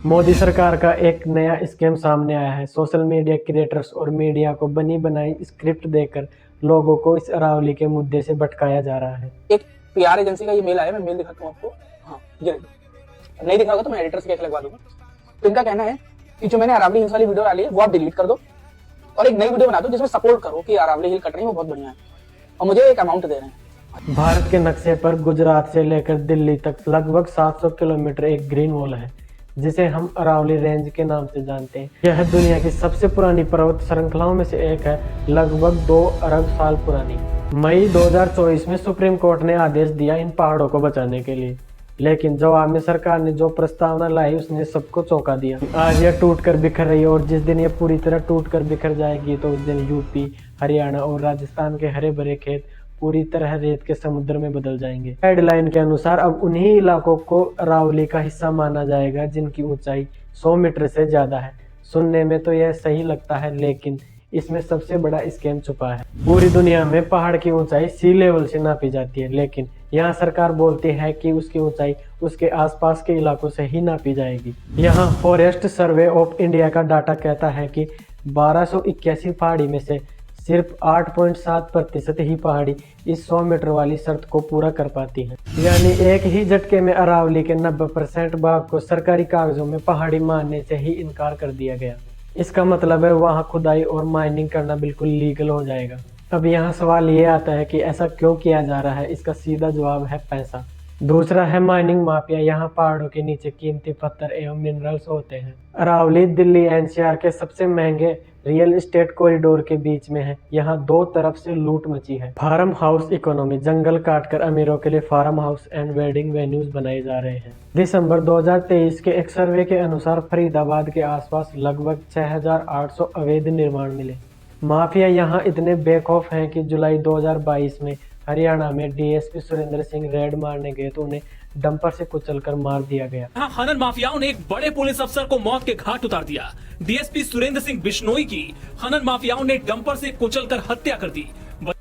मोदी सरकार का एक नया स्कीम सामने आया है। सोशल मीडिया क्रिएटर्स और मीडिया को बनी बनाई स्क्रिप्ट देकर लोगों को इस अरावली के मुद्दे से भटकाया जा रहा है। एक पीआर एजेंसी का ये मेल आया, मैं मेल दिखाता हूँ आपको। हाँ, ये नहीं दिख रहा होगा तो मैं एडिटर से कैसे लगवा दूंगा। तो इनका कहना है कि जो मैंने अरावली हिल्स वाली वीडियो डाली है वो आप डिलीट कर दो और एक नई वीडियो बना दो जिसमें सपोर्ट करो कि अरावली हिल कट रही है, वो बहुत बढ़िया है और मुझे एक अमाउंट दे रहे हैं। भारत के नक्शे पर गुजरात से लेकर दिल्ली तक लगभग 700 किलोमीटर एक ग्रीन वॉल है, जिसे हम अरावली रेंज के नाम से जानते हैं। यह दुनिया की सबसे पुरानी पर्वत श्रृंखलाओं में से एक है, लगभग 2 अरब साल पुरानी। मई 2024 में सुप्रीम कोर्ट ने आदेश दिया इन पहाड़ों को बचाने के लिए, लेकिन जवाब में सरकार ने जो प्रस्तावना लाई उसने सबको चौंका दिया। आज यह टूट कर बिखर रही है और जिस दिन यह पूरी तरह टूट कर बिखर जाएगी तो उस दिन यूपी, हरियाणा और राजस्थान के हरे भरे खेत पूरी तरह रेत के समुद्र में बदल जाएंगे। हेडलाइन के अनुसार अब उन्हीं इलाकों को अरावली का हिस्सा माना जाएगा जिनकी ऊंचाई 100 मीटर से ज्यादा है। सुनने में तो यह सही लगता है, लेकिन इसमें सबसे बड़ा स्कैम छुपा है। पूरी दुनिया में पहाड़ की ऊंचाई सी लेवल से नापी जाती है, लेकिन यहाँ सरकार बोलती है कि उसकी ऊंचाई उसके आसपास के इलाकों से ही नापी जाएगी। यहाँ फॉरेस्ट सर्वे ऑफ इंडिया का डाटा कहता है कि 1281 पहाड़ी में से सिर्फ 8.7% ही पहाड़ी इस 100 मीटर वाली शर्त को पूरा कर पाती है। यानी एक ही झटके में अरावली के 90% भाग को सरकारी कागजों में पहाड़ी मानने से ही इनकार कर दिया गया। इसका मतलब है वहाँ खुदाई और माइनिंग करना बिल्कुल लीगल हो जाएगा। अब यहाँ सवाल ये आता है कि ऐसा क्यों किया जा रहा है। इसका सीधा जवाब है पैसा। दूसरा है माइनिंग माफिया। यहाँ पहाड़ों के नीचे कीमती पत्थर एवं मिनरल्स होते हैं। अरावली दिल्ली एनसीआर के सबसे महंगे रियल एस्टेट कॉरिडोर के बीच में है। यहाँ दो तरफ से लूट मची है। फार्म हाउस इकोनॉमी, जंगल काटकर अमीरों के लिए farm house and wedding venues बनाए जा रहे हैं। दिसंबर 2023 के एक सर्वे के अनुसार फरीदाबाद के आसपास लगभग 6800 अवैध निर्माण मिले। माफिया यहाँ इतने बेखौफ हैं कि जुलाई 2022 में हरियाणा में डीएसपी सुरेंद्र सिंह रेड मारने गए तो उन्हें डंपर से कुचलकर मार दिया गया। खनन माफियाओं ने एक बड़े पुलिस अफसर को मौत के घाट उतार दिया। डीएसपी सुरेंद्र सिंह बिश्नोई की खनन माफियाओं ने डंपर से कुचलकर हत्या कर दी।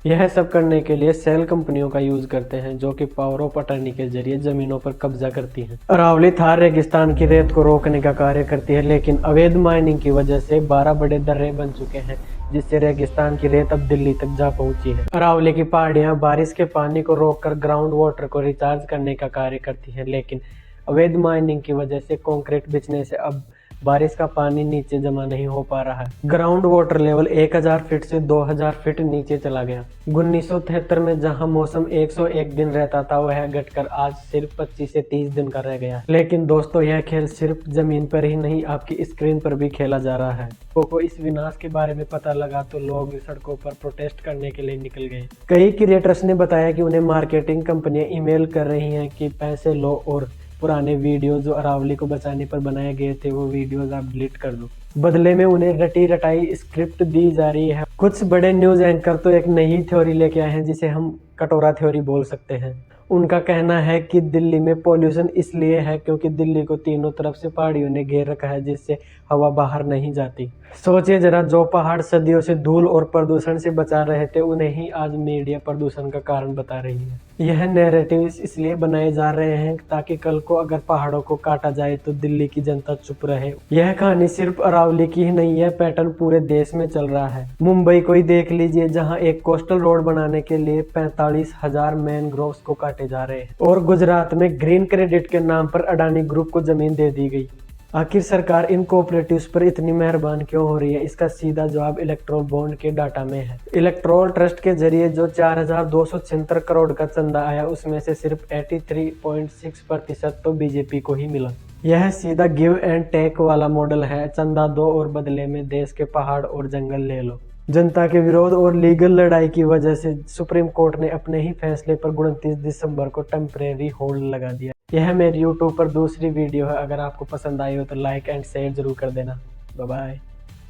यह सब करने के लिए सेल कंपनियों का यूज करते हैं, जो कि पावर ऑफ अटर्नी के जरिए जमीनों पर कब्जा करती हैं। अरावली थार रेगिस्तान की रेत को रोकने का कार्य करती है, लेकिन अवैध माइनिंग की वजह से 12 बड़े दर्रे बन चुके हैं, जिससे रेगिस्तान की रेत अब दिल्ली तक जा पहुंची है। अरावली की पहाड़ियां बारिश के पानी को रोककर ग्राउंड वाटर को रिचार्ज करने का कार्य करती है, लेकिन अवैध माइनिंग की वजह से कंक्रीट बिछने से अब बारिश का पानी नीचे जमा नहीं हो पा रहा है। ग्राउंड वाटर लेवल 1000 फीट से 2000 फीट नीचे चला गया। 1973 में जहां मौसम 101 दिन रहता था, वह घटकर आज सिर्फ 25 से 30 दिन का रह गया। लेकिन दोस्तों, यह खेल सिर्फ जमीन पर ही नहीं, आपकी स्क्रीन पर भी खेला जा रहा है। लोगों को इस विनाश के बारे में पता लगा तो लोग सड़कों पर प्रोटेस्ट करने के लिए निकल गए। कई क्रिएटर्स ने बताया कि उन्हें मार्केटिंग कंपनियां ईमेल कर रही हैं कि पैसे लो और पुराने वीडियो जो अरावली को बचाने पर बनाए गए थे वो वीडियोस आप डिलीट कर दो। बदले में उन्हें रटी रटाई स्क्रिप्ट दी जा रही है। कुछ बड़े न्यूज एंकर तो एक नई थ्योरी लेके आए हैं जिसे हम कटोरा थ्योरी बोल सकते हैं। उनका कहना है कि दिल्ली में पॉल्यूशन इसलिए है क्योंकि दिल्ली को तीनों तरफ से पहाड़ियों ने घेर रखा है, जिससे हवा बाहर नहीं जाती। सोचिए जरा, जो पहाड़ सदियों से धूल और प्रदूषण से बचा रहे थे, उन्हें ही आज मीडिया प्रदूषण का कारण बता रही है। यह नैरेटिव इसलिए बनाए जा रहे हैं ताकि कल को अगर पहाड़ों को काटा जाए तो दिल्ली की जनता चुप रहे। यह कहानी सिर्फ अरावली की ही नहीं है, पैटर्न पूरे देश में चल रहा है। मुंबई को ही देख लीजिए, जहां एक कोस्टल रोड बनाने के लिए 45,000 मैनग्रोव्स को काटे जा रहे हैं, और गुजरात में ग्रीन क्रेडिट के नाम पर अडानी ग्रुप को जमीन दे दी गई। आखिर सरकार इन कोऑपरेटिव्स पर इतनी मेहरबान क्यों हो रही है? इसका सीधा जवाब इलेक्ट्रोल बॉन्ड के डाटा में है। इलेक्ट्रोल ट्रस्ट के जरिए जो 4276 करोड़ का चंदा आया, उसमें से सिर्फ 83.6% तो बीजेपी को ही मिला। यह सीधा गिव एंड टेक वाला मॉडल है। चंदा दो और बदले में देश के पहाड़ और जंगल ले लो। जनता के विरोध और लीगल लड़ाई की वजह से सुप्रीम कोर्ट ने अपने ही फैसले पर 29 दिसंबर को टेम्परेरी होल्ड लगा दिया। यह मेरी यूट्यूब पर दूसरी वीडियो है। अगर आपको पसंद आई हो तो लाइक एंड शेयर जरूर कर देना। Bye bye.